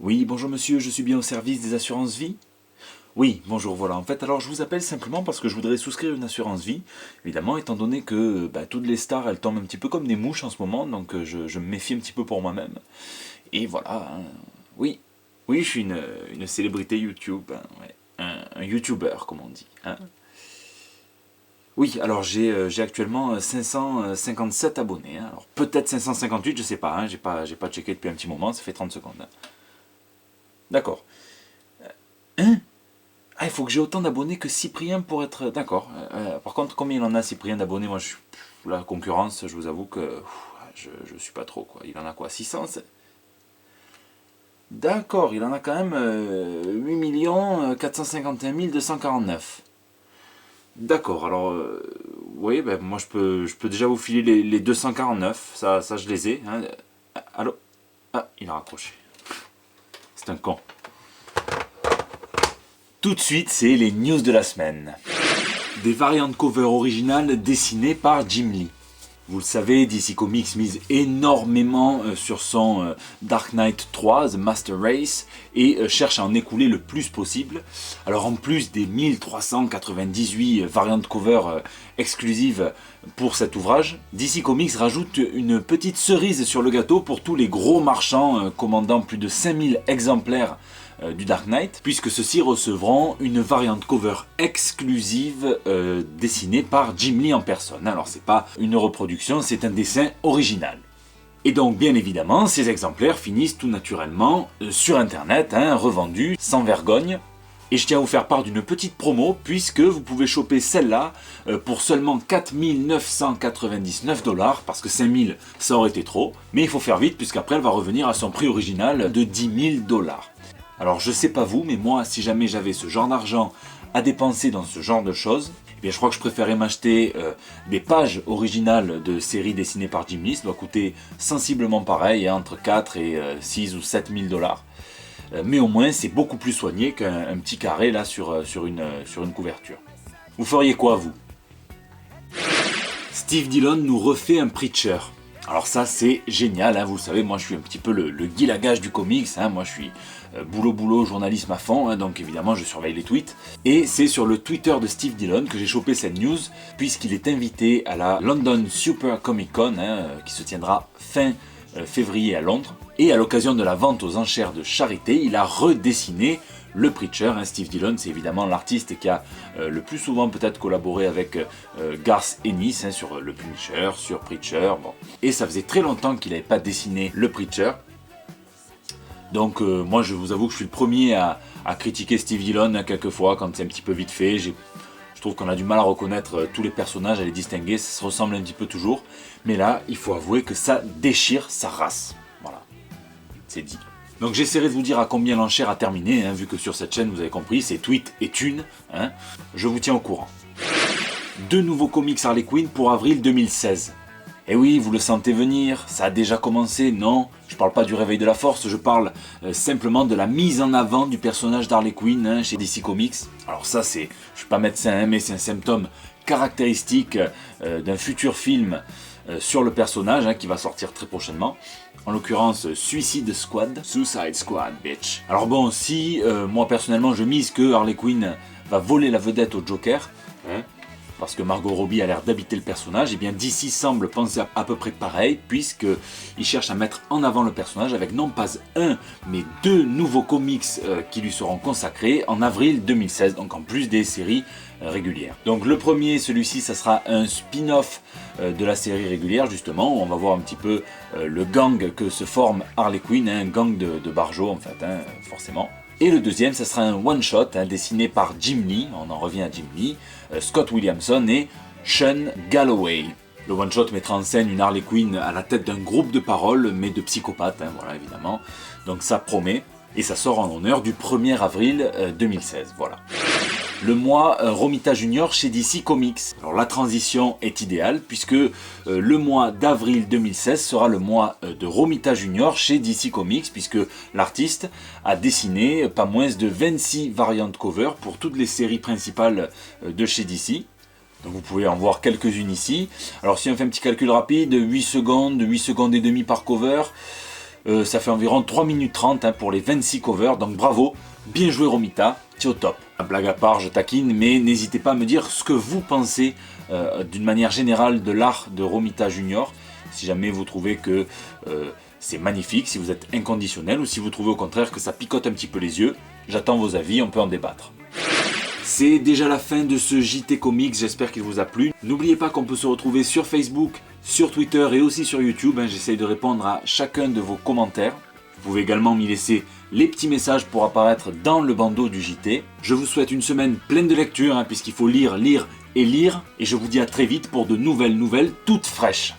Oui, bonjour monsieur, je suis bien au service des assurances vie? Oui, bonjour, voilà. En fait, alors je vous appelle simplement parce que je voudrais souscrire une assurance vie, évidemment, étant donné que toutes les stars, elles tombent un petit peu comme des mouches en ce moment, donc je me méfie un petit peu pour moi-même. Et voilà, hein. Oui, oui, je suis une célébrité YouTube, hein, ouais. Un YouTuber, comme on dit, hein. Oui, alors j'ai actuellement 557 abonnés, hein. Alors peut-être 558, je sais pas, hein, j'ai pas checké depuis un petit moment, ça fait 30 secondes, hein. D'accord. Hein? Ah, il faut que j'ai autant d'abonnés que Cyprien pour être. D'accord. Par contre, combien il en a, Cyprien, d'abonnés? Moi, la concurrence, je vous avoue que je suis pas trop, quoi. Il en a quoi? 600? D'accord, il en a quand même 8 451 249. D'accord, alors, oui, ben, moi, je peux déjà vous filer les 249. Ça, je les ai, hein. Allô? Ah, il a raccroché. C'est un con. Tout de suite, c'est les news de la semaine. Des variantes cover originales dessinées par Jim Lee. Vous le savez, DC Comics mise énormément sur son Dark Knight 3, The Master Race, et cherche à en écouler le plus possible. Alors en plus des 1398 variantes cover exclusives pour cet ouvrage, DC Comics rajoute une petite cerise sur le gâteau pour tous les gros marchands commandant plus de 5000 exemplaires du Dark Knight, puisque ceux-ci recevront une variante cover exclusive dessinée par Jim Lee en personne. Alors c'est pas une reproduction, c'est un dessin original. Et donc bien évidemment, ces exemplaires finissent tout naturellement sur internet, hein, revendus sans vergogne. Et je tiens à vous faire part d'une petite promo, puisque vous pouvez choper celle-là pour seulement 4 999 $, parce que 5 000 ça aurait été trop. Mais il faut faire vite, puisqu'après elle va revenir à son prix original de 10 000 $. Alors je sais pas vous, mais moi, si jamais j'avais ce genre d'argent à dépenser dans ce genre de choses, eh bien, je crois que je préférais m'acheter des pages originales de séries dessinées par Jim Lee. Ça doit coûter sensiblement pareil, hein, entre 4 et 6 ou 7 000 $. Mais au moins, c'est beaucoup plus soigné qu'un petit carré là sur une couverture. Vous feriez quoi, vous? Steve Dillon nous refait un Preacher. Alors ça c'est génial, hein, vous le savez, moi je suis un petit peu le Guy Lagage du comics, hein, moi je suis boulot, journalisme à fond, hein, donc évidemment je surveille les tweets. Et c'est sur le Twitter de Steve Dillon que j'ai chopé cette news, puisqu'il est invité à la London Super Comic Con, hein, qui se tiendra fin février à Londres. Et à l'occasion de la vente aux enchères de charité, il a redessiné le Preacher, hein. Steve Dillon, c'est évidemment l'artiste qui a le plus souvent peut-être collaboré avec Garth Ennis, hein, sur le Punisher, sur Preacher. Bon. Et ça faisait très longtemps qu'il n'avait pas dessiné le Preacher. Donc moi je vous avoue que je suis le premier à critiquer Steve Dillon, hein, quelquefois quand c'est un petit peu vite fait. Je trouve qu'on a du mal à reconnaître tous les personnages, à les distinguer, ça se ressemble un petit peu toujours. Mais là, il faut avouer que ça déchire sa race. Voilà, c'est dit. Donc j'essaierai de vous dire à combien l'enchère a terminé, hein, vu que sur cette chaîne, vous avez compris, c'est tweet et thune, hein. Je vous tiens au courant. 2 nouveaux comics Harley Quinn pour avril 2016. Et oui, vous le sentez venir, ça a déjà commencé, non, je parle pas du réveil de la force, je parle simplement de la mise en avant du personnage d'Harley Quinn, hein, chez DC Comics. Alors ça c'est, je suis pas médecin, hein, mais c'est un symptôme caractéristique d'un futur film sur le personnage, hein, qui va sortir très prochainement. En l'occurrence, Suicide Squad, bitch. Alors bon, si moi personnellement je mise que Harley Quinn va voler la vedette au Joker, hein, parce que Margot Robbie a l'air d'habiter le personnage, et bien DC semble penser à peu près pareil, puisqu'il cherche à mettre en avant le personnage avec non pas un, mais 2 nouveaux comics qui lui seront consacrés en avril 2016, donc en plus des séries régulières. Donc le premier, celui-ci, ça sera un spin-off de la série régulière, justement, où on va voir un petit peu le gang que se forme Harley Quinn, un gang de barjots en fait, hein, forcément. Et le deuxième, ça sera un one-shot, hein, dessiné par Jim Lee, on en revient à Jim Lee, Scott Williamson et Sean Galloway. Le one-shot mettra en scène une Harley Quinn à la tête d'un groupe de paroles, mais de psychopathes, hein, voilà, évidemment. Donc ça promet, et ça sort en l'honneur du 1er avril 2016, voilà. Le mois Romita Junior chez DC Comics. Alors la transition est idéale puisque le mois d'avril 2016 sera le mois de Romita Junior chez DC Comics, puisque l'artiste a dessiné pas moins de 26 variantes cover pour toutes les séries principales de chez DC. Donc vous pouvez en voir quelques-unes ici. Alors si on fait un petit calcul rapide, 8 secondes et demie par cover, Ça fait environ 3 minutes 30 pour les 26 covers, donc bravo, bien joué Romita, c'est au top. Blague à part, je taquine, mais n'hésitez pas à me dire ce que vous pensez d'une manière générale de l'art de Romita Junior. Si jamais vous trouvez que c'est magnifique, si vous êtes inconditionnel, ou si vous trouvez au contraire que ça picote un petit peu les yeux, j'attends vos avis, on peut en débattre. C'est déjà la fin de ce JT Comics, j'espère qu'il vous a plu. N'oubliez pas qu'on peut se retrouver sur Facebook, sur Twitter et aussi sur YouTube. J'essaye de répondre à chacun de vos commentaires. Vous pouvez également m'y laisser les petits messages pour apparaître dans le bandeau du JT. Je vous souhaite une semaine pleine de lecture, puisqu'il faut lire, lire et lire. Et je vous dis à très vite pour de nouvelles toutes fraîches.